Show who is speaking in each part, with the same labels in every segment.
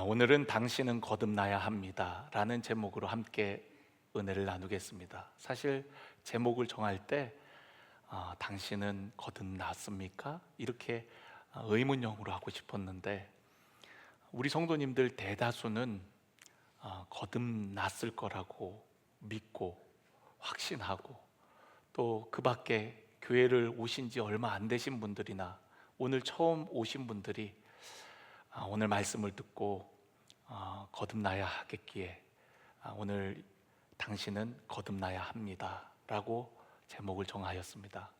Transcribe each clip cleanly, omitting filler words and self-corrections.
Speaker 1: 오늘은 당신은 거듭나야 합니다 라는 제목으로 함께 은혜를 나누겠습니다. 사실 제목을 정할 때 당신은 거듭났습니까? 이렇게 의문형으로 하고 싶었는데 우리 성도님들 대다수는 거듭났을 거라고 믿고 확신하고, 또 그 밖에 교회를 오신 지 얼마 안 되신 분들이나 오늘 처음 오신 분들이 오늘 말씀을 듣고 거듭나야 하겠기에 오늘 당신은 거듭나야 합니다 라고 제목을 정하였습니다.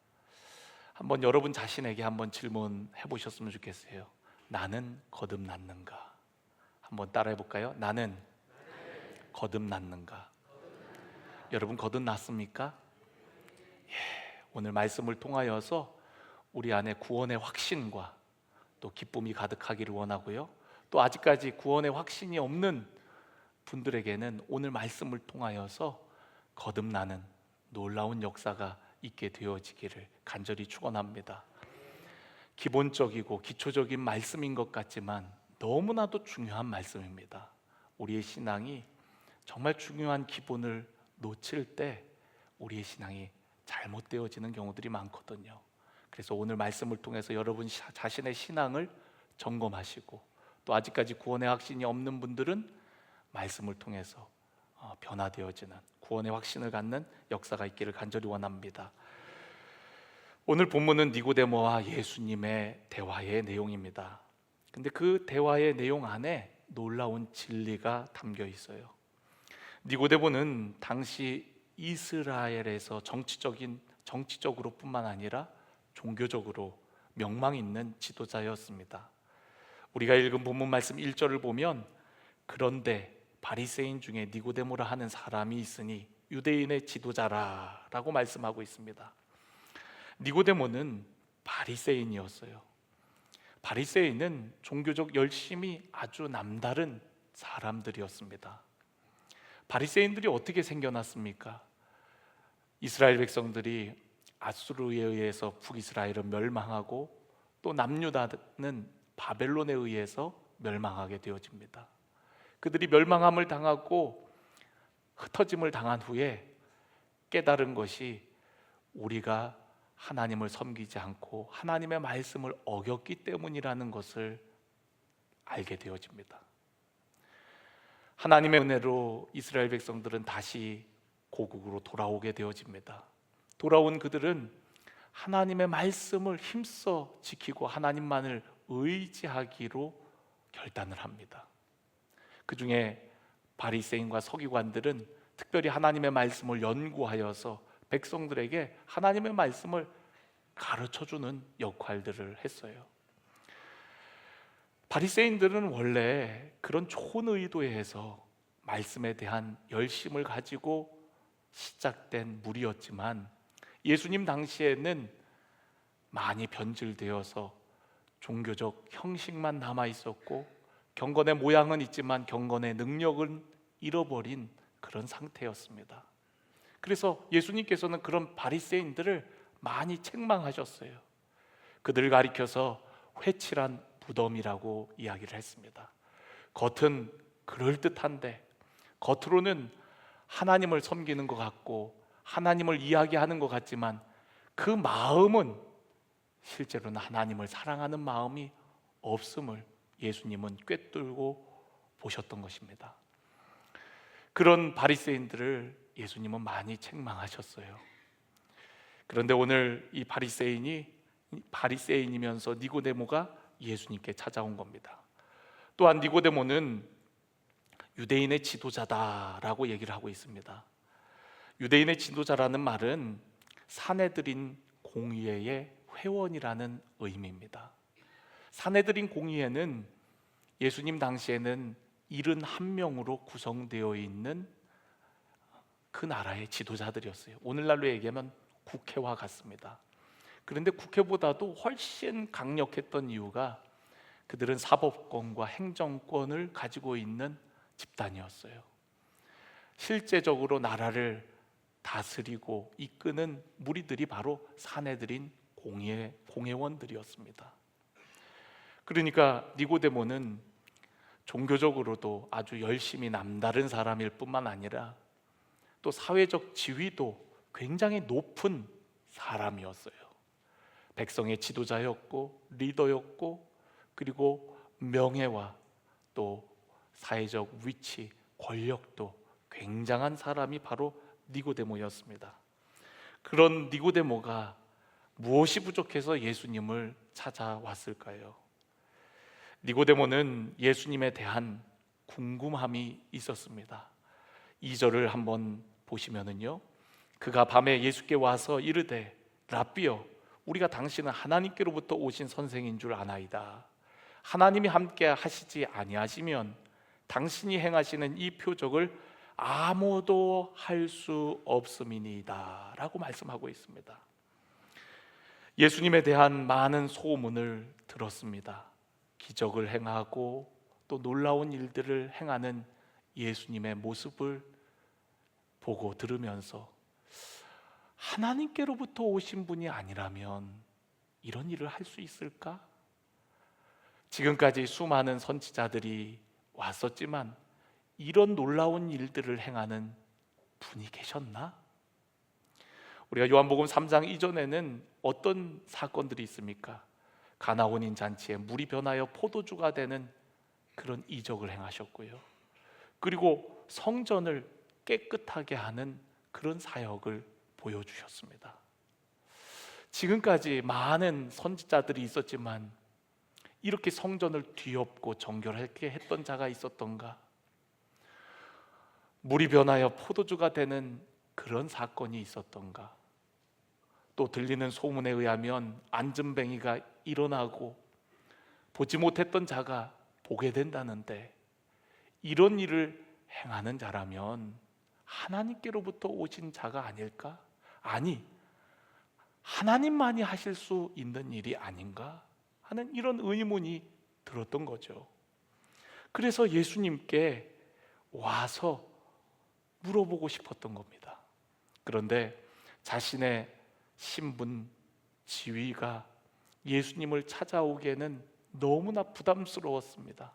Speaker 1: 한번 여러분 자신에게 한번 질문해 보셨으면 좋겠어요. 나는 거듭났는가? 한번 따라해 볼까요? 나는 거듭났는가? 여러분 거듭났습니까? 오늘 말씀을 통하여서 우리 안에 구원의 확신과 또 기쁨이 가득하기를 원하고요, 또 아직까지 구원의 확신이 없는 분들에게는 오늘 말씀을 통하여서 거듭나는 놀라운 역사가 있게 되어지기를 간절히 축원합니다. 기본적이고 기초적인 말씀인 것 같지만 너무나도 중요한 말씀입니다. 우리의 신앙이 정말 중요한 기본을 놓칠 때 우리의 신앙이 잘못되어지는 경우들이 많거든요. 그래서 오늘 말씀을 통해서 여러분 자신의 신앙을 점검하시고, 또 아직까지 구원의 확신이 없는 분들은 말씀을 통해서 변화되어지는 구원의 확신을 갖는 역사가 있기를 간절히 원합니다. 오늘 본문은 니고데모와 예수님의 대화의 내용입니다. 근데 그 대화의 내용 안에 놀라운 진리가 담겨 있어요. 니고데모는 당시 이스라엘에서 정치적으로 뿐만 아니라 종교적으로 명망 있는 지도자였습니다. 우리가 읽은 본문 말씀 1절을 보면, 그런데 바리새인 중에 니고데모라 하는 사람이 있으니 유대인의 지도자라 라고 말씀하고 있습니다. 니고데모는 바리새인이었어요. 바리새인은 종교적 열심이 아주 남다른 사람들이었습니다. 바리새인들이 어떻게 생겨났습니까? 이스라엘 백성들이 아수르에 의해서 북이스라엘은 멸망하고, 또 남유다는 바벨론에 의해서 멸망하게 되어집니다. 그들이 멸망함을 당하고 흩어짐을 당한 후에 깨달은 것이 우리가 하나님을 섬기지 않고 하나님의 말씀을 어겼기 때문이라는 것을 알게 되어집니다. 하나님의 은혜로 이스라엘 백성들은 다시 고국으로 돌아오게 되어집니다. 돌아온 그들은 하나님의 말씀을 힘써 지키고 하나님만을 의지하기로 결단을 합니다. 그 중에 바리새인과 서기관들은 특별히 하나님의 말씀을 연구하여서 백성들에게 하나님의 말씀을 가르쳐주는 역할들을 했어요. 바리새인들은 원래 그런 좋은 의도에 해서 말씀에 대한 열심을 가지고 시작된 무리였지만, 예수님 당시에는 많이 변질되어서 종교적 형식만 남아 있었고, 경건의 모양은 있지만 경건의 능력은 잃어버린 그런 상태였습니다. 그래서 예수님께서는 그런 바리새인들을 많이 책망하셨어요. 그들을 가리켜서 회칠한 무덤이라고 이야기를 했습니다. 겉은 그럴듯한데, 겉으로는 하나님을 섬기는 것 같고 하나님을 이야기하는 것 같지만 그 마음은 실제로는 하나님을 사랑하는 마음이 없음을 예수님은 꿰뚫고 보셨던 것입니다. 그런 바리새인들을 예수님은 많이 책망하셨어요. 그런데 오늘 이 바리새인이면서 니고데모가 예수님께 찾아온 겁니다. 또한 니고데모는 유대인의 지도자다라고 얘기를 하고 있습니다. 유대인의 지도자라는 말은 사내들인 공의회의 회원이라는 의미입니다. 사내들인 공의회는 예수님 당시에는 71명으로 구성되어 있는 그 나라의 지도자들이었어요. 오늘날로 얘기하면 국회와 같습니다. 그런데 국회보다도 훨씬 강력했던 이유가 그들은 사법권과 행정권을 가지고 있는 집단이었어요. 실제적으로 나라를 다스리고 이끄는 무리들이 바로 사내들인 공회원들이었습니다. 그러니까 니고데모는 종교적으로도 아주 열심히 남다른 사람일 뿐만 아니라 또 사회적 지위도 굉장히 높은 사람이었어요. 백성의 지도자였고 리더였고, 그리고 명예와 또 사회적 위치, 권력도 굉장한 사람이 바로 니고데모였습니다. 그런 니고데모가 무엇이 부족해서 예수님을 찾아왔을까요? 니고데모는 예수님에 대한 궁금함이 있었습니다. 2절을 한번 보시면은요, 그가 밤에 예수께 와서 이르되 랍비여, 우리가 당신은 하나님께로부터 오신 선생인 줄 아나이다. 하나님이 함께 하시지 아니하시면 당신이 행하시는 이 표적을 아무도 할 수 없음이니이다 라고 말씀하고 있습니다. 예수님에 대한 많은 소문을 들었습니다. 기적을 행하고 또 놀라운 일들을 행하는 예수님의 모습을 보고 들으면서 하나님께로부터 오신 분이 아니라면 이런 일을 할 수 있을까? 지금까지 수많은 선지자들이 왔었지만 이런 놀라운 일들을 행하는 분이 계셨나? 우리가 요한복음 3장 이전에는 어떤 사건들이 있습니까? 가나 혼인 잔치에 물이 변하여 포도주가 되는 그런 이적을 행하셨고요, 그리고 성전을 깨끗하게 하는 그런 사역을 보여주셨습니다. 지금까지 많은 선지자들이 있었지만 이렇게 성전을 뒤엎고 정결하게 했던 자가 있었던가? 물이 변하여 포도주가 되는 그런 사건이 있었던가? 또 들리는 소문에 의하면 안전뱅이가 일어나고 보지 못했던 자가 보게 된다는데, 이런 일을 행하는 자라면 하나님께로부터 오신 자가 아닐까? 아니, 하나님만이 하실 수 있는 일이 아닌가 하는 이런 의문이 들었던 거죠. 그래서 예수님께 와서 물어보고 싶었던 겁니다. 그런데 자신의 신분, 지위가 예수님을 찾아오기에는 너무나 부담스러웠습니다.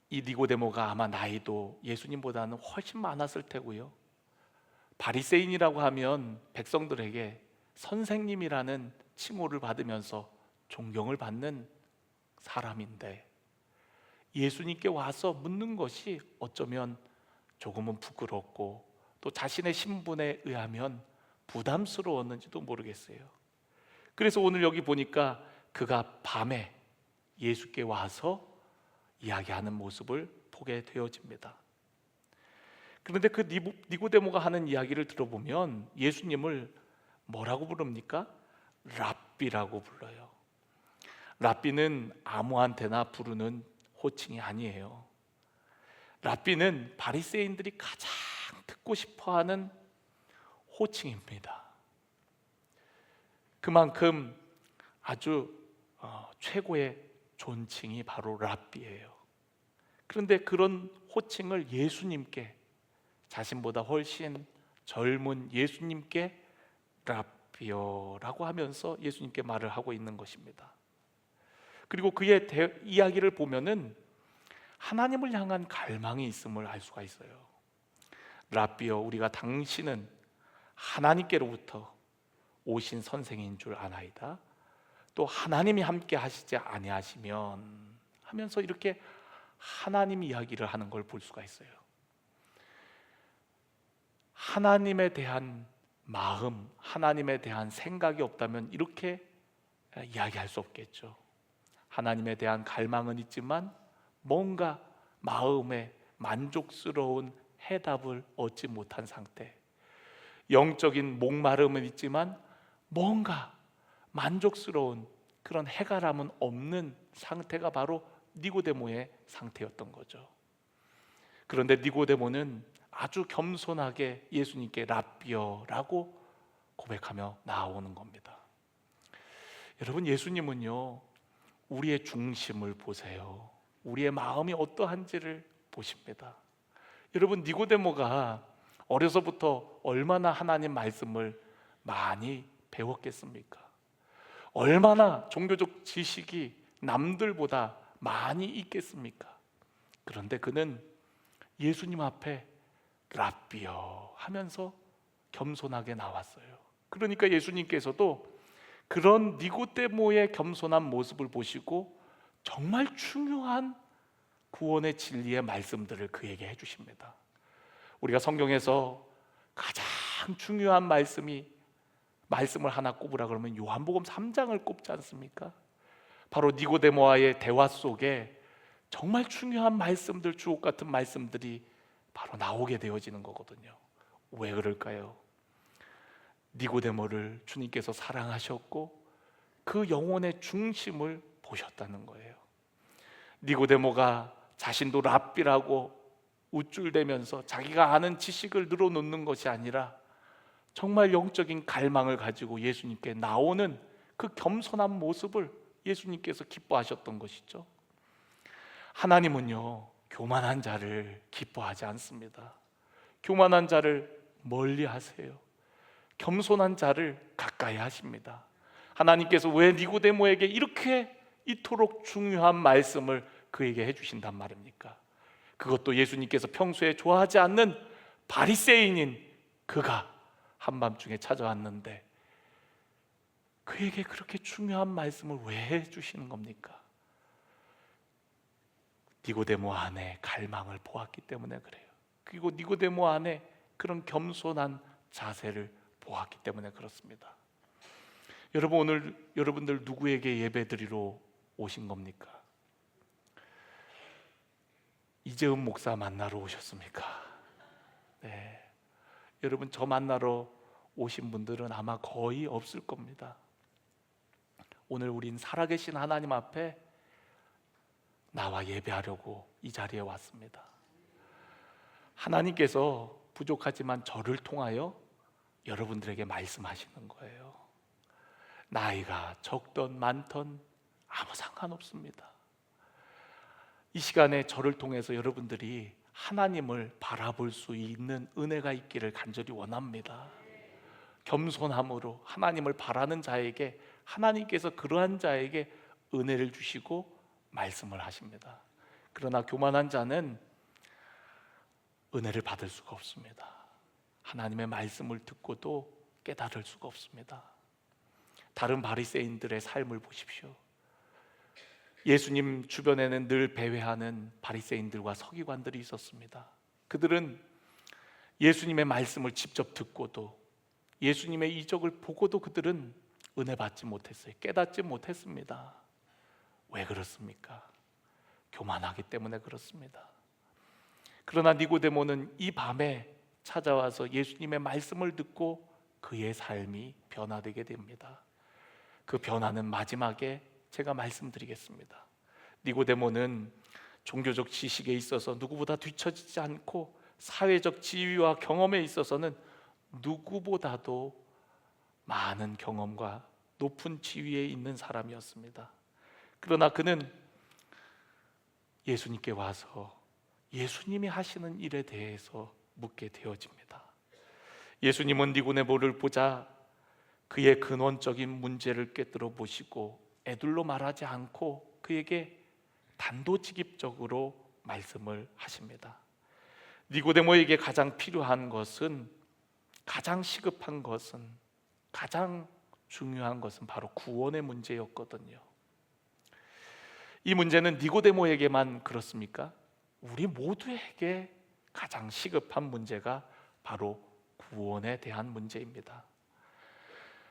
Speaker 1: 이 니고데모가 아마 나이도 예수님보다는 훨씬 많았을 테고요, 바리새인이라고 하면 백성들에게 선생님이라는 칭호를 받으면서 존경을 받는 사람인데, 예수님께 와서 묻는 것이 어쩌면 조금은 부끄럽고 또 자신의 신분에 의하면 부담스러웠는지도 모르겠어요. 그래서 오늘 여기 보니까 그가 밤에 예수께 와서 이야기하는 모습을 보게 되어집니다. 그런데 그 니고데모가 하는 이야기를 들어보면 예수님을 뭐라고 부릅니까? 랍비라고 불러요. 랍비는 아무한테나 부르는 호칭이 아니에요. 랍비는 바리새인들이 가장 듣고 싶어하는 호칭입니다. 그만큼 아주 최고의 존칭이 바로 랍비예요. 그런데 그런 호칭을 예수님께, 자신보다 훨씬 젊은 예수님께 랍비여라고 하면서 예수님께 말을 하고 있는 것입니다. 그리고 그의 이야기를 보면은 하나님을 향한 갈망이 있음을 알 수가 있어요. 랍비여, 우리가 당신은 하나님께로부터 오신 선생인 줄 아나이다. 또 하나님이 함께 하시지 아니하시면 하면서 이렇게 하나님 이야기를 하는 걸 볼 수가 있어요. 하나님에 대한 마음, 하나님에 대한 생각이 없다면 이렇게 이야기할 수 없겠죠. 하나님에 대한 갈망은 있지만 뭔가 마음에 만족스러운 해답을 얻지 못한 상태, 영적인 목마름은 있지만 뭔가 만족스러운 그런 해결함은 없는 상태가 바로 니고데모의 상태였던 거죠. 그런데 니고데모는 아주 겸손하게 예수님께 랍비여라고 고백하며 나오는 겁니다. 여러분, 예수님은요, 우리의 중심을 보세요. 우리의 마음이 어떠한지를 보십니다. 여러분, 니고데모가 어려서부터 얼마나 하나님 말씀을 많이 배웠겠습니까? 얼마나 종교적 지식이 남들보다 많이 있겠습니까? 그런데 그는 예수님 앞에 랍비여 하면서 겸손하게 나왔어요. 그러니까 예수님께서도 그런 니고데모의 겸손한 모습을 보시고 정말 중요한 구원의 진리의 말씀들을 그에게 해주십니다. 우리가 성경에서 가장 중요한 말씀을 하나 꼽으라 그러면 요한복음 3장을 꼽지 않습니까? 바로 니고데모와의 대화 속에 정말 중요한 말씀들, 주옥 같은 말씀들이 바로 나오게 되어지는 거거든요. 왜 그럴까요? 니고데모를 주님께서 사랑하셨고 그 영혼의 중심을 보셨다는 거예요. 니고데모가 자신도 랍비라고 우쭐대면서 자기가 아는 지식을 늘어놓는 것이 아니라 정말 영적인 갈망을 가지고 예수님께 나오는 그 겸손한 모습을 예수님께서 기뻐하셨던 것이죠. 하나님은요, 교만한 자를 기뻐하지 않습니다. 교만한 자를 멀리 하세요. 겸손한 자를 가까이 하십니다. 하나님께서 왜 니고데모에게 이토록 중요한 말씀을 그에게 해주신단 말입니까? 그것도 예수님께서 평소에 좋아하지 않는 바리새인인 그가 한밤중에 찾아왔는데 그에게 그렇게 중요한 말씀을 왜 해주시는 겁니까? 니고데모 안에 갈망을 보았기 때문에 그래요. 그리고 니고데모 안에 그런 겸손한 자세를 보았기 때문에 그렇습니다. 여러분, 오늘 여러분들 누구에게 예배드리러 오신 겁니까? 이재훈 목사 만나러 오셨습니까? 네. 여러분, 저 만나러 오신 분들은 아마 거의 없을 겁니다. 오늘 우린 살아계신 하나님 앞에 나와 예배하려고 이 자리에 왔습니다. 하나님께서 부족하지만 저를 통하여 여러분들에게 말씀하시는 거예요. 나이가 적던 많던 아무 상관없습니다. 이 시간에 저를 통해서 여러분들이 하나님을 바라볼 수 있는 은혜가 있기를 간절히 원합니다. 겸손함으로 하나님을 바라는 자에게 하나님께서 그러한 자에게 은혜를 주시고 말씀을 하십니다. 그러나 교만한 자는 은혜를 받을 수가 없습니다. 하나님의 말씀을 듣고도 깨달을 수가 없습니다. 다른 바리새인들의 삶을 보십시오. 예수님 주변에는 늘 배회하는 바리새인들과 서기관들이 있었습니다. 그들은 예수님의 말씀을 직접 듣고도 예수님의 이적을 보고도 그들은 은혜 받지 못했어요. 깨닫지 못했습니다. 왜 그렇습니까? 교만하기 때문에 그렇습니다. 그러나 니고데모는 이 밤에 찾아와서 예수님의 말씀을 듣고 그의 삶이 변화되게 됩니다. 그 변화는 마지막에 제가 말씀드리겠습니다. 니고데모는 종교적 지식에 있어서 누구보다 뒤처지지 않고 사회적 지위와 경험에 있어서는 누구보다도 많은 경험과 높은 지위에 있는 사람이었습니다. 그러나 그는 예수님께 와서 예수님이 하시는 일에 대해서 묻게 되어집니다. 예수님은 니고데모를 보자 그의 근원적인 문제를 꿰뚫어 보시고 애둘러 말하지 않고 그에게 단도직입적으로 말씀을 하십니다. 니고데모에게 가장 필요한 것은, 가장 시급한 것은, 가장 중요한 것은 바로 구원의 문제였거든요. 이 문제는 니고데모에게만 그렇습니까? 우리 모두에게 가장 시급한 문제가 바로 구원에 대한 문제입니다.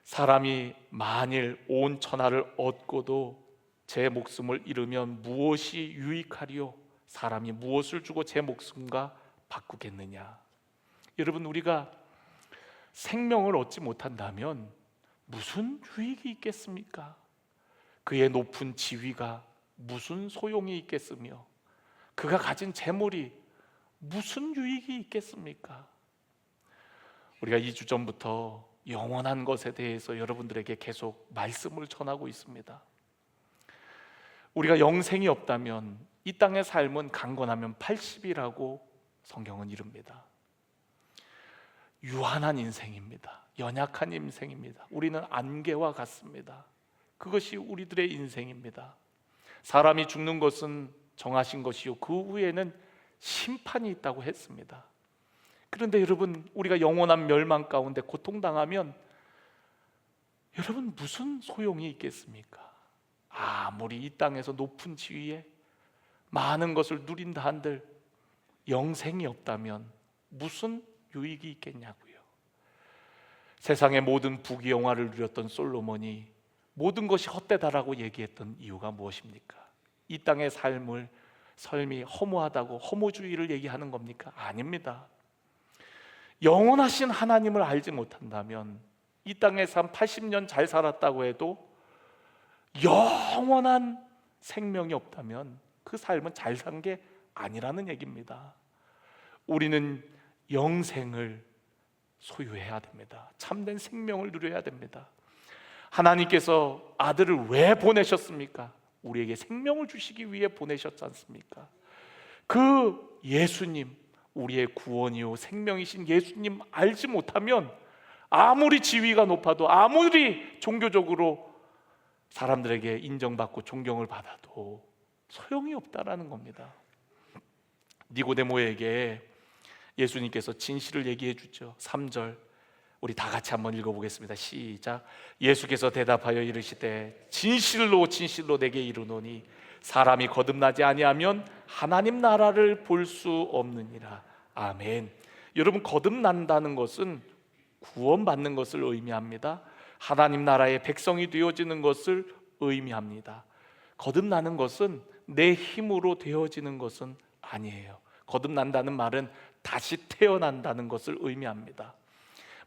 Speaker 1: 사람이 만일 온 천하를 얻고도 제 목숨을 잃으면 무엇이 유익하리요? 사람이 무엇을 주고 제 목숨과 바꾸겠느냐? 여러분, 우리가 생명을 얻지 못한다면 무슨 유익이 있겠습니까? 그의 높은 지위가 무슨 소용이 있겠으며 그가 가진 재물이 무슨 유익이 있겠습니까? 우리가 2주 전부터 영원한 것에 대해서 여러분들에게 계속 말씀을 전하고 있습니다. 우리가 영생이 없다면 이 땅의 삶은 강건하면 80이라고 성경은 이릅니다. 유한한 인생입니다. 연약한 인생입니다. 우리는 안개와 같습니다. 그것이 우리들의 인생입니다. 사람이 죽는 것은 정하신 것이요 그 후에는 심판이 있다고 했습니다. 그런데 여러분, 우리가 영원한 멸망 가운데 고통당하면 여러분 무슨 소용이 있겠습니까? 아무리 이 땅에서 높은 지위에 많은 것을 누린다 한들 영생이 없다면 무슨 유익이 있겠냐고요. 세상의 모든 부귀영화를 누렸던 솔로몬이 모든 것이 헛되다라고 얘기했던 이유가 무엇입니까? 이 땅의 삶이 허무하다고 허무주의를 얘기하는 겁니까? 아닙니다. 영원하신 하나님을 알지 못한다면 이 땅의 삶 80년 잘 살았다고 해도 영원한 생명이 없다면 그 삶은 잘 산 게 아니라는 얘기입니다. 우리는 영생을 소유해야 됩니다. 참된 생명을 누려야 됩니다. 하나님께서 아들을 왜 보내셨습니까? 우리에게 생명을 주시기 위해 보내셨지 않습니까? 그 예수님, 우리의 구원이요 생명이신 예수님 알지 못하면 아무리 지위가 높아도 아무리 종교적으로 사람들에게 인정받고 존경을 받아도 소용이 없다라는 겁니다. 니고데모에게 예수님께서 진실을 얘기해 주죠. 3절 우리 다 같이 한번 읽어보겠습니다. 시작. 예수께서 대답하여 이르시되 진실로 진실로 내게 이르노니 사람이 거듭나지 아니하면 하나님 나라를 볼 수 없느니라. 아멘. 여러분, 거듭난다는 것은 구원받는 것을 의미합니다. 하나님 나라의 백성이 되어지는 것을 의미합니다. 거듭나는 것은 내 힘으로 되어지는 것은 아니에요. 거듭난다는 말은 다시 태어난다는 것을 의미합니다.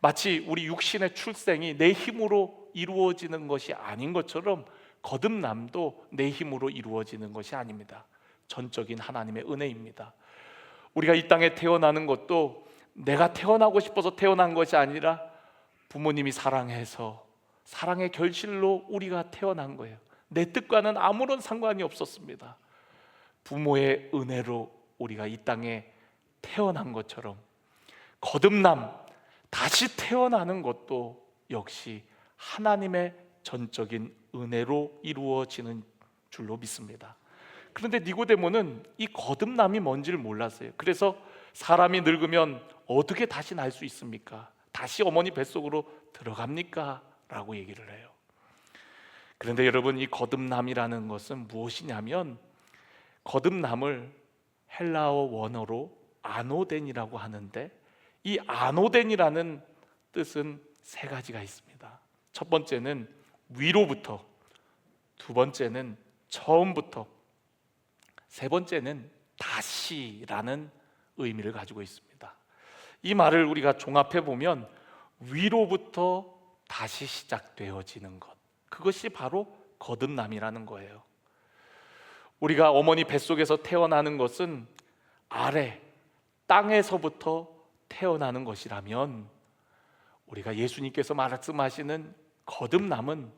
Speaker 1: 마치 우리 육신의 출생이 내 힘으로 이루어지는 것이 아닌 것처럼 거듭남도 내 힘으로 이루어지는 것이 아닙니다. 전적인 하나님의 은혜입니다. 우리가 이 땅에 태어나는 것도 내가 태어나고 싶어서 태어난 것이 아니라 부모님이 사랑해서 사랑의 결실로 우리가 태어난 거예요. 내 뜻과는 아무런 상관이 없었습니다. 부모의 은혜로 우리가 이 땅에 태어난 것처럼 거듭남, 다시 태어나는 것도 역시 하나님의 전적인 은혜로 이루어지는 줄로 믿습니다. 그런데 니고데모는 이 거듭남이 뭔지를 몰랐어요. 그래서 사람이 늙으면 어떻게 다시 날 수 있습니까? 다시 어머니 뱃속으로 들어갑니까? 라고 얘기를 해요. 그런데 여러분, 이 거듭남이라는 것은 무엇이냐면 거듭남을 헬라어 원어로 아노덴이라고 하는데 이 아노덴이라는 뜻은 세 가지가 있습니다. 첫 번째는 위로부터, 두 번째는 처음부터, 세 번째는 다시라는 의미를 가지고 있습니다. 이 말을 우리가 종합해 보면 위로부터 다시 시작되어지는 것, 그것이 바로 거듭남이라는 거예요. 우리가 어머니 뱃속에서 태어나는 것은 아래 땅에서부터 태어나는 것이라면 우리가 예수님께서 말씀하시는 거듭남은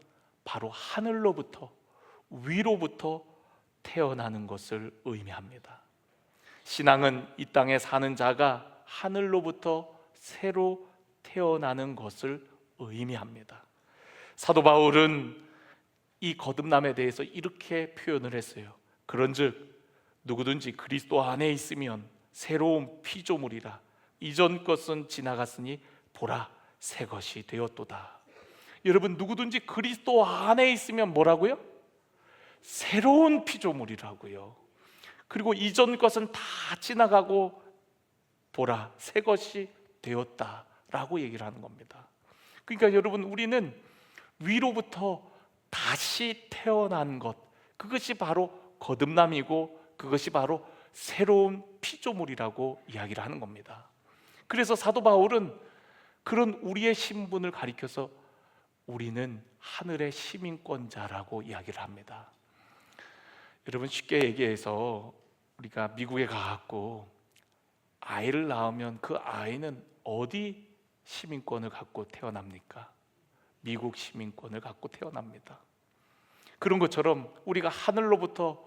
Speaker 1: 바로 하늘로부터 위로부터 태어나는 것을 의미합니다. 신앙은 이 땅에 사는 자가 하늘로부터 새로 태어나는 것을 의미합니다. 사도 바울은 이 거듭남에 대해서 이렇게 표현을 했어요. 그런즉 누구든지 그리스도 안에 있으면 새로운 피조물이라. 이전 것은 지나갔으니 보라 새 것이 되었도다. 여러분, 누구든지 그리스도 안에 있으면 뭐라고요? 새로운 피조물이라고요. 그리고 이전 것은 다 지나가고 보라 새 것이 되었다라고 얘기를 하는 겁니다. 그러니까 여러분, 우리는 위로부터 다시 태어난 것, 그것이 바로 거듭남이고 그것이 바로 새로운 피조물이라고 이야기를 하는 겁니다. 그래서 사도 바울은 그런 우리의 신분을 가리켜서 우리는 하늘의 시민권자라고 이야기를 합니다. 여러분, 쉽게 얘기해서 우리가 미국에 가갖고 아이를 낳으면 그 아이는 어디 시민권을 갖고 태어납니까? 미국 시민권을 갖고 태어납니다. 그런 것처럼 우리가 하늘로부터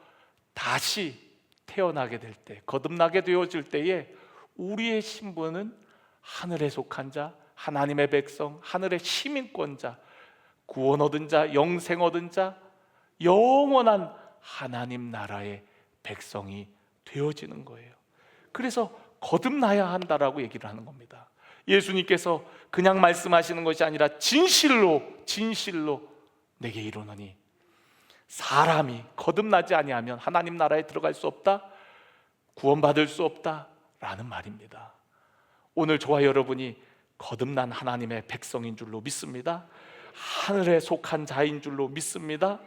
Speaker 1: 다시 태어나게 될 때, 거듭나게 되어질 때에 우리의 신분은 하늘에 속한 자, 하나님의 백성, 하늘의 시민권자, 구원 얻은 자, 영생 얻은 자, 영원한 하나님 나라의 백성이 되어지는 거예요. 그래서 거듭나야 한다라고 얘기를 하는 겁니다. 예수님께서 그냥 말씀하시는 것이 아니라 진실로 내게 이르노니 사람이 거듭나지 아니하면 하나님 나라에 들어갈 수 없다, 구원받을 수 없다라는 말입니다. 오늘 저와 여러분이 거듭난 하나님의 백성인 줄로 믿습니다. 하늘에 속한 자인 줄로 믿습니다.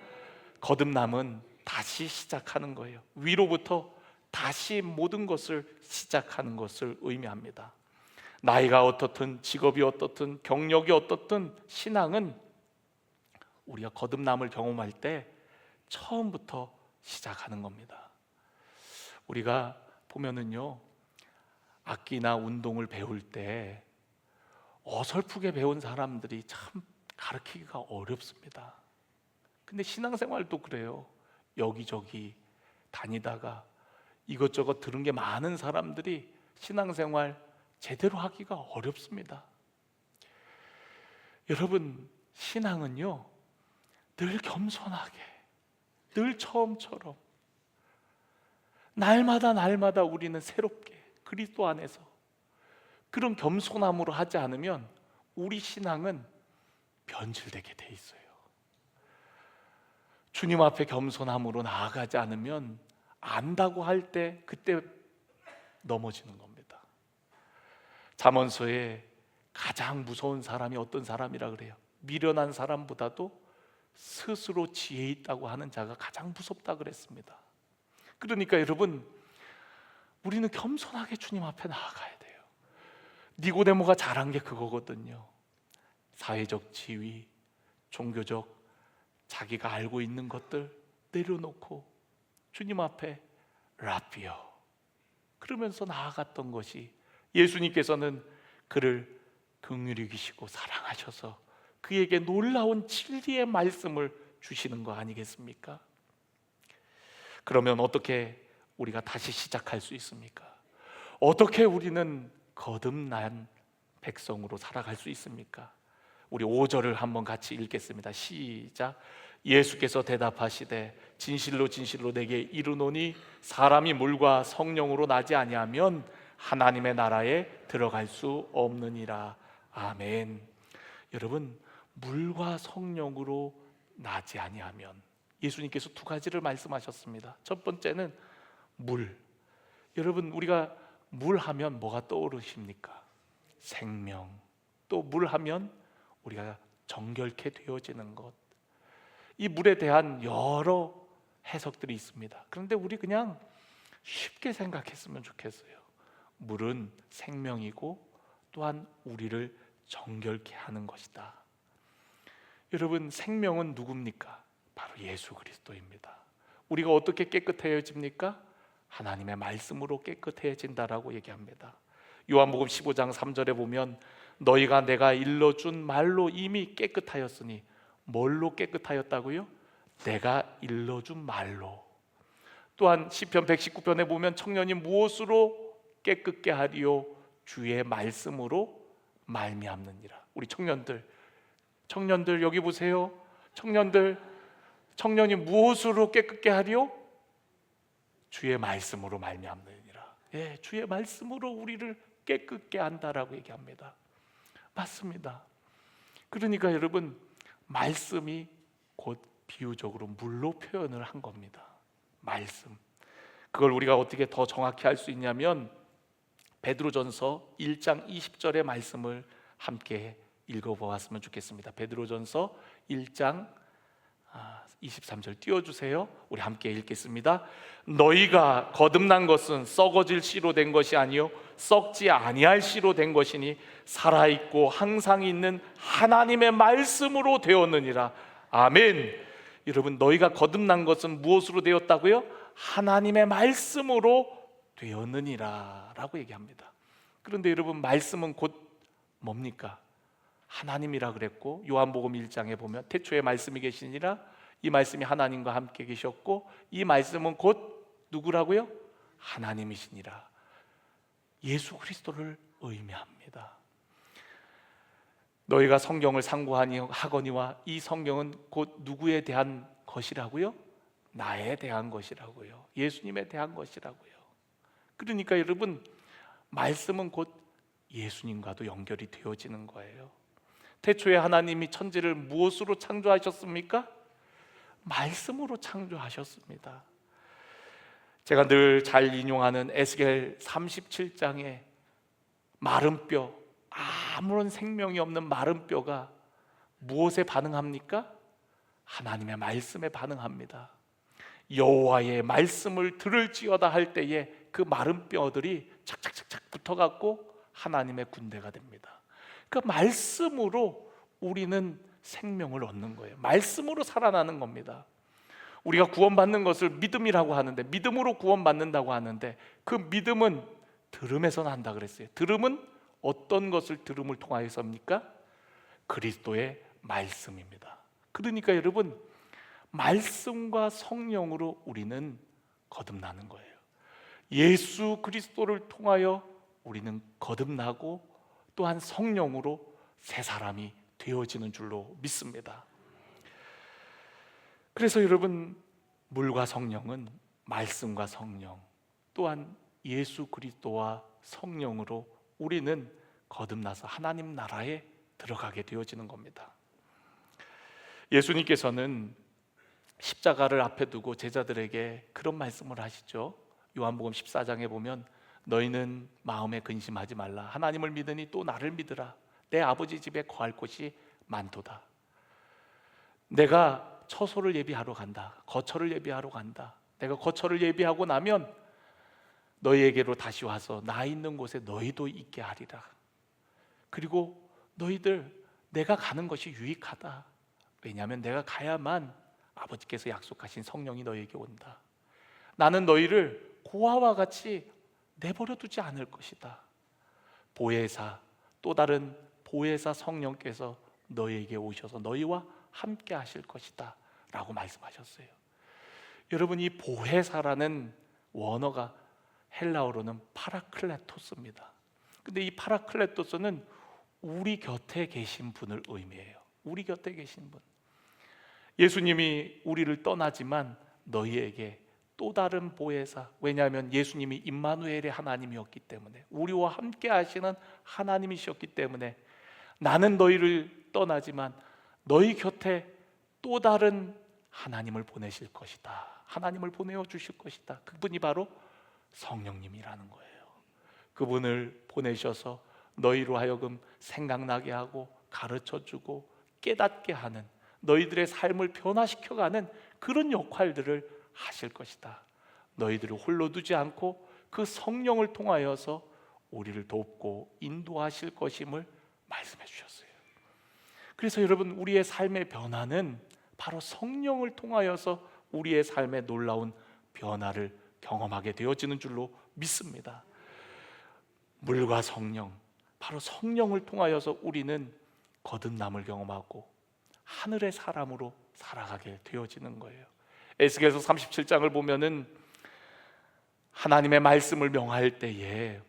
Speaker 1: 거듭남은 다시 시작하는 거예요. 위로부터 다시 모든 것을 시작하는 것을 의미합니다. 나이가 어떻든, 직업이 어떻든, 경력이 어떻든, 신앙은 우리가 거듭남을 경험할 때 처음부터 시작하는 겁니다. 우리가 보면은요, 악기나 운동을 배울 때 어설프게 배운 사람들이 참 가르치기가 어렵습니다. 근데 신앙생활도 그래요. 여기저기 다니다가 이것저것 들은 게 많은 사람들이 신앙생활 제대로 하기가 어렵습니다. 여러분, 신앙은요, 늘 겸손하게, 늘 처음처럼 날마다 우리는 새롭게 그리스도 안에서 그런 겸손함으로 하지 않으면 우리 신앙은 변질되게 돼 있어요. 주님 앞에 겸손함으로 나아가지 않으면 안다고 할 때 그때 넘어지는 겁니다. 잠언서에 가장 무서운 사람이 어떤 사람이라 그래요? 미련한 사람보다도 스스로 지혜 있다고 하는 자가 가장 무섭다 그랬습니다. 그러니까 여러분, 우리는 겸손하게 주님 앞에 나아가야 돼요. 니고데모가 잘한 게 그거거든요. 사회적 지위, 종교적 자기가 알고 있는 것들 내려놓고 주님 앞에 라비어 그러면서 나아갔던 것이, 예수님께서는 그를 긍휼히 여기시고 사랑하셔서 그에게 놀라운 진리의 말씀을 주시는 거 아니겠습니까? 그러면 어떻게 우리가 다시 시작할 수 있습니까? 어떻게 우리는 거듭난 백성으로 살아갈 수 있습니까? 우리 5절을 한번 같이 읽겠습니다. 시작. 예수께서 대답하시되 진실로 내게 이르노니 사람이 물과 성령으로 나지 아니하면 하나님의 나라에 들어갈 수 없느니라. 아멘. 여러분, 물과 성령으로 나지 아니하면, 예수님께서 두 가지를 말씀하셨습니다. 첫 번째는 물. 여러분, 우리가 물 하면 뭐가 떠오르십니까? 생명. 또 물 하면 우리가 정결케 되어지는 것. 이 물에 대한 여러 해석들이 있습니다. 그런데 우리 그냥 쉽게 생각했으면 좋겠어요. 물은 생명이고 또한 우리를 정결케 하는 것이다. 여러분, 생명은 누굽니까? 바로 예수 그리스도입니다. 우리가 어떻게 깨끗해집니까? 하나님의 말씀으로 깨끗해진다라고 얘기합니다. 요한복음 15장 3절에 보면 너희가 내가 일러준 말로 이미 깨끗하였으니, 뭘로 깨끗하였다고요? 내가 일러준 말로. 또한 시편 119편에 보면 청년이 무엇으로 깨끗게 하리요? 주의 말씀으로 말미암느니라. 우리 청년들 여기 보세요. 청년이 무엇으로 깨끗게 하리요? 주의 말씀으로 말미암느니라. 예, 주의 말씀으로 우리를 깨끗게 한다라고 얘기합니다. 맞습니다. 그러니까 여러분, 말씀이 곧 비유적으로 물로 표현을 한 겁니다. 말씀. 그걸 우리가 어떻게 더 정확히 할 수 있냐면 베드로전서 1장 20절의 말씀을 함께 읽어보았으면 좋겠습니다. 베드로전서 1장 23절 띄워주세요. 우리 함께 읽겠습니다. 너희가 거듭난 것은 썩어질 씨로 된 것이 아니요 썩지 아니할 씨로 된 것이니 살아있고 항상 있는 하나님의 말씀으로 되었느니라. 아멘. 여러분, 너희가 거듭난 것은 무엇으로 되었다고요? 하나님의 말씀으로 되었느니라 라고 얘기합니다. 그런데 여러분, 말씀은 곧 뭡니까? 하나님이라 그랬고, 요한복음 1장에 보면 태초에 말씀이 계시니라. 이 말씀이 하나님과 함께 계셨고 이 말씀은 곧 누구라고요? 하나님이시니라. 예수 그리스도를 의미합니다. 너희가 성경을 상고하거니와 이 성경은 곧 누구에 대한 것이라고요? 나에 대한 것이라고요. 예수님에 대한 것이라고요. 그러니까 여러분, 말씀은 곧 예수님과도 연결이 되어지는 거예요. 태초에 하나님이 천지를 무엇으로 창조하셨습니까? 말씀으로 창조하셨습니다. 제가 늘 잘 인용하는 에스겔 37장에 마른 뼈, 아무런 생명이 없는 마른 뼈가 무엇에 반응합니까? 하나님의 말씀에 반응합니다. 여호와의 말씀을 들을지어다 할 때에 그 마른 뼈들이 착착착착 붙어갖고 하나님의 군대가 됩니다. 그 말씀으로 우리는 생명을 얻는 거예요. 말씀으로 살아나는 겁니다. 우리가 구원받는 것을 믿음이라고 하는데, 믿음으로 구원받는다고 하는데, 그 믿음은 들음에서 난다 그랬어요. 들음은 어떤 것을 들음을 통하여서입니까? 그리스도의 말씀입니다. 그러니까 여러분, 말씀과 성령으로 우리는 거듭나는 거예요. 예수 그리스도를 통하여 우리는 거듭나고 또한 성령으로 새 사람이 되어지는 줄로 믿습니다. 그래서 여러분, 물과 성령은 말씀과 성령 또한 예수 그리스도와 성령으로 우리는 거듭나서 하나님 나라에 들어가게 되어지는 겁니다. 예수님께서는 십자가를 앞에 두고 제자들에게 그런 말씀을 하시죠. 요한복음 14장에 보면 너희는 마음에 근심하지 말라. 하나님을 믿으니 또 나를 믿으라. 내 아버지 집에 거할 곳이 많도다. 내가 처소를 예비하러 간다. 거처를 예비하러 간다. 내가 거처를 예비하고 나면 너희에게로 다시 와서 나 있는 곳에 너희도 있게 하리라. 그리고 너희들 내가 가는 것이 유익하다. 왜냐하면 내가 가야만 아버지께서 약속하신 성령이 너희에게 온다. 나는 너희를 고아와 같이 내버려 두지 않을 것이다. 보혜사, 또 다른 보혜사 성령께서 너희에게 오셔서 너희와 함께 하실 것이다 라고 말씀하셨어요. 여러분, 이 보혜사라는 원어가 헬라어로는 파라클레토스입니다. 근데 이 파라클레토스는 우리 곁에 계신 분을 의미해요. 우리 곁에 계신 분. 예수님이 우리를 떠나지만 너희에게 또 다른 보혜사, 왜냐하면 예수님이 임마누엘의 하나님이었기 때문에, 우리와 함께 하시는 하나님이셨기 때문에 나는 너희를 떠나지만 너희 곁에 또 다른 하나님을 보내실 것이다. 하나님을 보내어 주실 것이다. 그분이 바로 성령님이라는 거예요. 그분을 보내셔서 너희로 하여금 생각나게 하고 가르쳐주고 깨닫게 하는, 너희들의 삶을 변화시켜가는 그런 역할들을 하실 것이다. 너희들을 홀로 두지 않고 그 성령을 통하여서 우리를 돕고 인도하실 것임을 말씀해 주셨어요. 그래서 여러분, 우리의 삶의 변화는 바로 성령을 통하여서 우리의 삶에 놀라운 변화를 경험하게 되어지는 줄로 믿습니다. 물과 성령, 바로 성령을 통하여서 우리는 거듭남을 경험하고 하늘의 사람으로 살아가게 되어지는 거예요. 에스겔서 37장을 보면은 하나님의 말씀을 명할 때에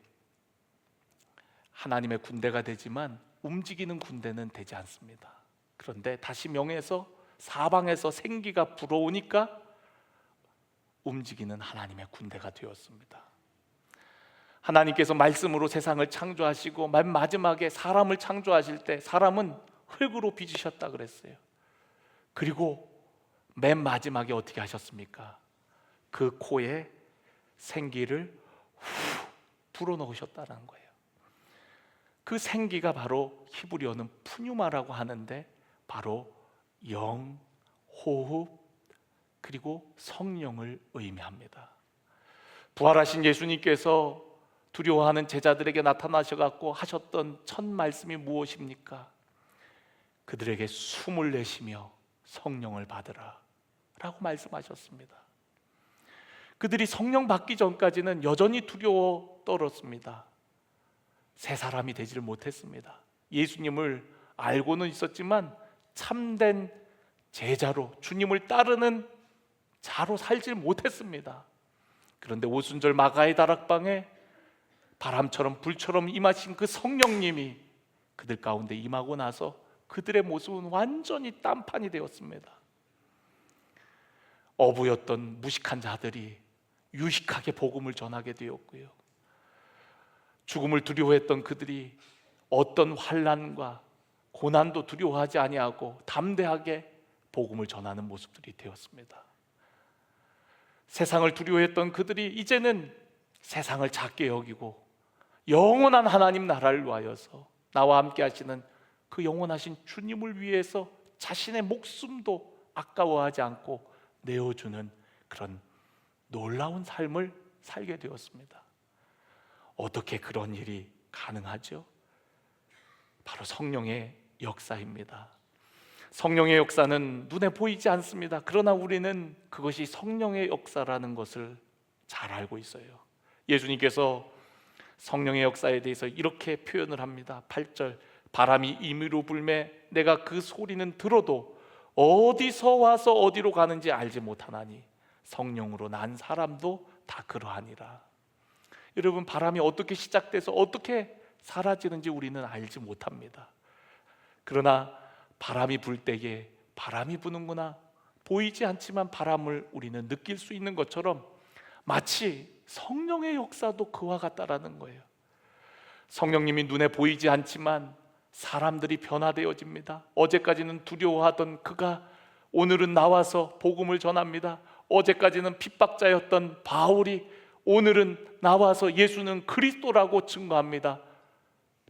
Speaker 1: 하나님의 군대가 되지만 움직이는 군대는 되지 않습니다. 그런데 다시 명해서 사방에서 생기가 불어오니까 움직이는 하나님의 군대가 되었습니다. 하나님께서 말씀으로 세상을 창조하시고 맨 마지막에 사람을 창조하실 때 사람은 흙으로 빚으셨다 그랬어요. 그리고 맨 마지막에 어떻게 하셨습니까? 그 코에 생기를 후 불어넣으셨다는 거예요. 그 생기가 바로 히브리어는 푸뉴마라고 하는데 바로 영, 호흡, 그리고 성령을 의미합니다. 부활하신 예수님께서 두려워하는 제자들에게 나타나셔갖고 하셨던 첫 말씀이 무엇입니까? 그들에게 숨을 내쉬며 성령을 받으라 라고 말씀하셨습니다. 그들이 성령 받기 전까지는 여전히 두려워 떨었습니다. 새 사람이 되지를 못했습니다. 예수님을 알고는 있었지만 참된 제자로, 주님을 따르는 자로 살지 못했습니다. 그런데 오순절 마가의 다락방에 바람처럼 불처럼 임하신 그 성령님이 그들 가운데 임하고 나서 그들의 모습은 완전히 딴판이 되었습니다. 어부였던 무식한 자들이 유식하게 복음을 전하게 되었고요. 죽음을 두려워했던 그들이 어떤 환난과 고난도 두려워하지 아니하고 담대하게 복음을 전하는 모습들이 되었습니다. 세상을 두려워했던 그들이 이제는 세상을 작게 여기고 영원한 하나님 나라를 위하여서 나와 함께 하시는 그 영원하신 주님을 위해서 자신의 목숨도 아까워하지 않고 내어주는 그런 놀라운 삶을 살게 되었습니다. 어떻게 그런 일이 가능하죠? 바로 성령의 역사입니다. 성령의 역사는 눈에 보이지 않습니다. 그러나 우리는 그것이 성령의 역사라는 것을 잘 알고 있어요. 예수님께서 성령의 역사에 대해서 이렇게 표현을 합니다. 8절, 바람이 임의로 불매 내가 그 소리는 들어도 어디서 와서 어디로 가는지 알지 못하나니 성령으로 난 사람도 다 그러하니라. 여러분, 바람이 어떻게 시작돼서 어떻게 사라지는지 우리는 알지 못합니다. 그러나 바람이 불 때에 바람이 부는구나, 보이지 않지만 바람을 우리는 느낄 수 있는 것처럼 마치 성령의 역사도 그와 같다라는 거예요. 성령님이 눈에 보이지 않지만 사람들이 변화되어집니다. 어제까지는 두려워하던 그가 오늘은 나와서 복음을 전합니다. 어제까지는 핍박자였던 바울이 오늘은 나와서 예수는 그리스도라고 증거합니다.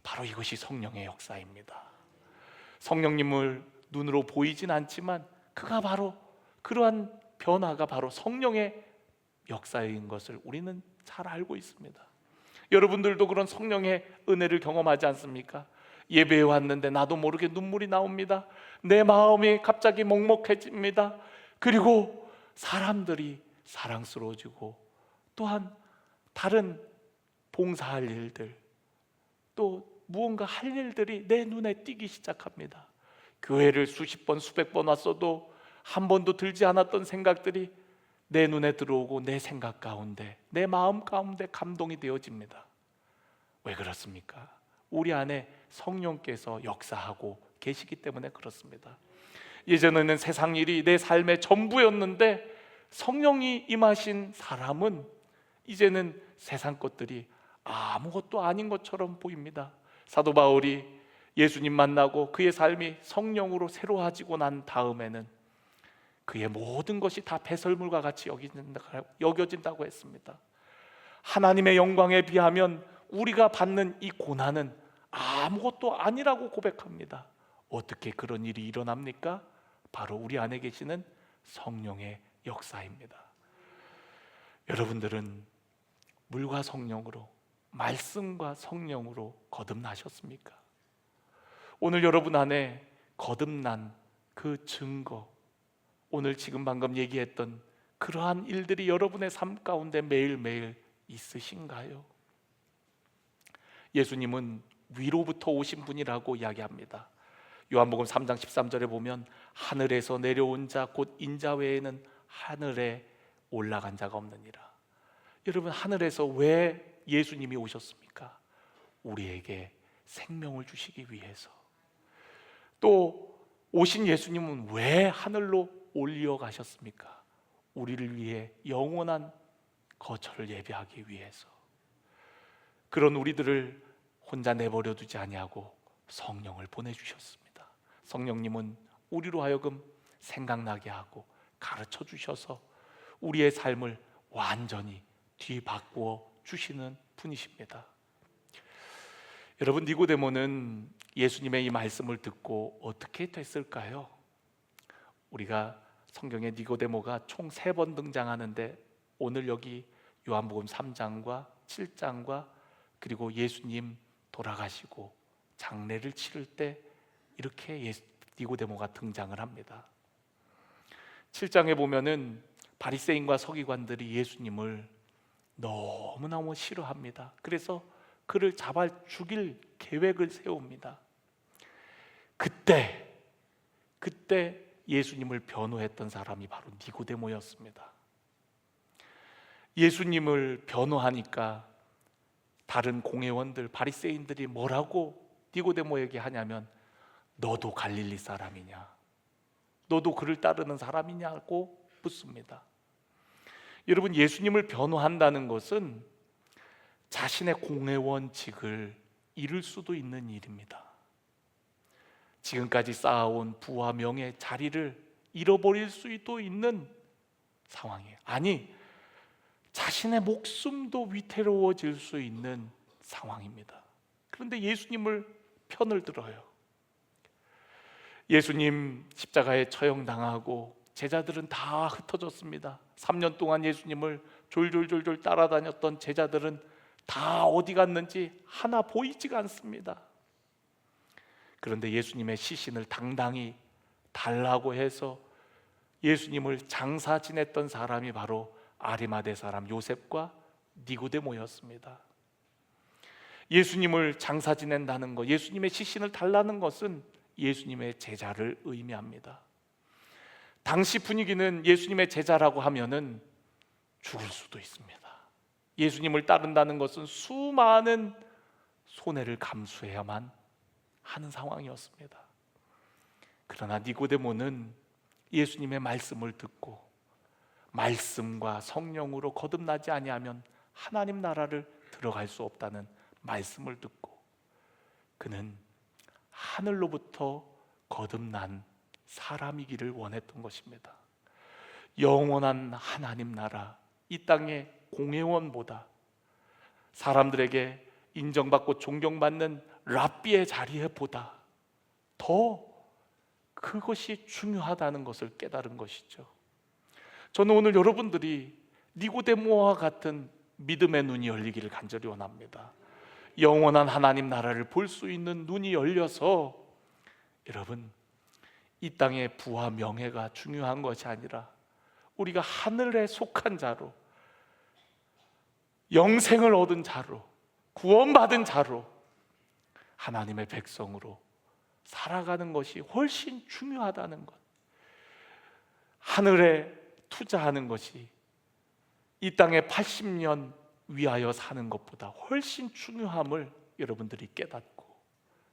Speaker 1: 바로 이것이 성령의 역사입니다. 성령님을 눈으로 보이진 않지만 그가 바로 그러한 변화가 바로 성령의 역사인 것을 우리는 잘 알고 있습니다. 여러분들도 그런 성령의 은혜를 경험하지 않습니까? 예배에 왔는데 나도 모르게 눈물이 나옵니다. 내 마음이 갑자기 먹먹해집니다. 그리고 사람들이 사랑스러워지고 또한 다른 봉사할 일들, 또 무언가 할 일들이 내 눈에 띄기 시작합니다. 교회를 수십 번 수백 번 왔어도 한 번도 들지 않았던 생각들이 내 눈에 들어오고 내 생각 가운데, 내 마음 가운데 감동이 되어집니다. 왜 그렇습니까? 우리 안에 성령께서 역사하고 계시기 때문에 그렇습니다. 예전에는 세상 일이 내 삶의 전부였는데 성령이 임하신 사람은 이제는 세상 것들이 아무것도 아닌 것처럼 보입니다. 사도 바울이 예수님 만나고 그의 삶이 성령으로 새로워지고 난 다음에는 그의 모든 것이 다 배설물과 같이 여겨진다고 했습니다. 하나님의 영광에 비하면 우리가 받는 이 고난은 아무것도 아니라고 고백합니다. 어떻게 그런 일이 일어납니까? 바로 우리 안에 계시는 성령의 역사입니다. 여러분들은 물과 성령으로, 말씀과 성령으로 거듭나셨습니까? 오늘 여러분 안에 거듭난 그 증거, 오늘 지금 방금 얘기했던 그러한 일들이 여러분의 삶 가운데 매일매일 있으신가요? 예수님은 위로부터 오신 분이라고 이야기합니다. 요한복음 3장 13절에 보면 하늘에서 내려온 자 곧 인자 외에는 하늘에 올라간 자가 없느니라. 여러분, 하늘에서 왜 예수님이 오셨습니까? 우리에게 생명을 주시기 위해서. 또 오신 예수님은 왜 하늘로 올려가셨습니까? 우리를 위해 영원한 거처를 예비하기 위해서. 그런 우리들을 혼자 내버려 두지 아니하고 성령을 보내주셨습니다. 성령님은 우리로 하여금 생각나게 하고 가르쳐 주셔서 우리의 삶을 완전히 뒤바꾸어 주시는 분이십니다. 여러분, 니고데모는 예수님의 이 말씀을 듣고 어떻게 됐을까요? 우리가 성경에 니고데모가 총 3번 등장하는데 오늘 여기 요한복음 3장과 7장과 그리고 예수님 돌아가시고 장례를 치를 때 이렇게 니고데모가 등장을 합니다. 7장에 보면은 바리새인과 서기관들이 예수님을 너무너무 싫어합니다. 그래서 그를 잡아 죽일 계획을 세웁니다. 그때 예수님을 변호했던 사람이 바로 니고데모였습니다. 예수님을 변호하니까 다른 공회원들, 바리새인들이 뭐라고 니고데모에게 하냐면 너도 갈릴리 사람이냐? 너도 그를 따르는 사람이냐고 붙습니다. 여러분, 예수님을 변호한다는 것은 자신의 공회원직을 잃을 수도 있는 일입니다. 지금까지 쌓아온 부와 명예, 자리를 잃어버릴 수도 있는 상황이에요. 아니, 자신의 목숨도 위태로워질 수 있는 상황입니다. 그런데 예수님을 편을 들어요. 예수님 십자가에 처형당하고 제자들은 다 흩어졌습니다. 3년 동안 예수님을 졸졸졸졸 따라다녔던 제자들은 다 어디 갔는지 하나 보이지가 않습니다. 그런데 예수님의 시신을 당당히 달라고 해서 예수님을 장사 지냈던 사람이 바로 아리마대 사람 요셉과 니고데모였습니다. 예수님을 장사 지낸다는 것, 예수님의 시신을 달라는 것은 예수님의 제자를 의미합니다. 당시 분위기는 예수님의 제자라고 하면은 죽을 수도 있습니다. 예수님을 따른다는 것은 수많은 손해를 감수해야만 하는 상황이었습니다. 그러나 니고데모는 예수님의 말씀을 듣고 말씀과 성령으로 거듭나지 아니하면 하나님 나라를 들어갈 수 없다는 말씀을 듣고 그는 하늘로부터 거듭난 사람이기를 원했던 것입니다. 영원한 하나님 나라, 이 땅의 공회원보다 사람들에게 인정받고 존경받는 랍비의 자리에 보다 더 그것이 중요하다는 것을 깨달은 것이죠. 저는 오늘 여러분들이 니고데모와 같은 믿음의 눈이 열리기를 간절히 원합니다. 영원한 하나님 나라를 볼 수 있는 눈이 열려서 여러분, 이 땅의 부와 명예가 중요한 것이 아니라 우리가 하늘에 속한 자로, 영생을 얻은 자로, 구원받은 자로 하나님의 백성으로 살아가는 것이 훨씬 중요하다는 것, 하늘에 투자하는 것이 이 땅에 80년 위하여 사는 것보다 훨씬 중요함을 여러분들이 깨닫고,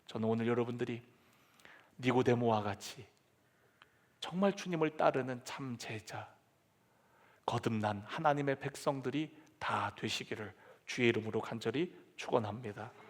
Speaker 1: 저는 오늘 여러분들이 니고데모와 같이 정말 주님을 따르는 참 제자, 거듭난 하나님의 백성들이 다 되시기를 주의 이름으로 간절히 축원합니다.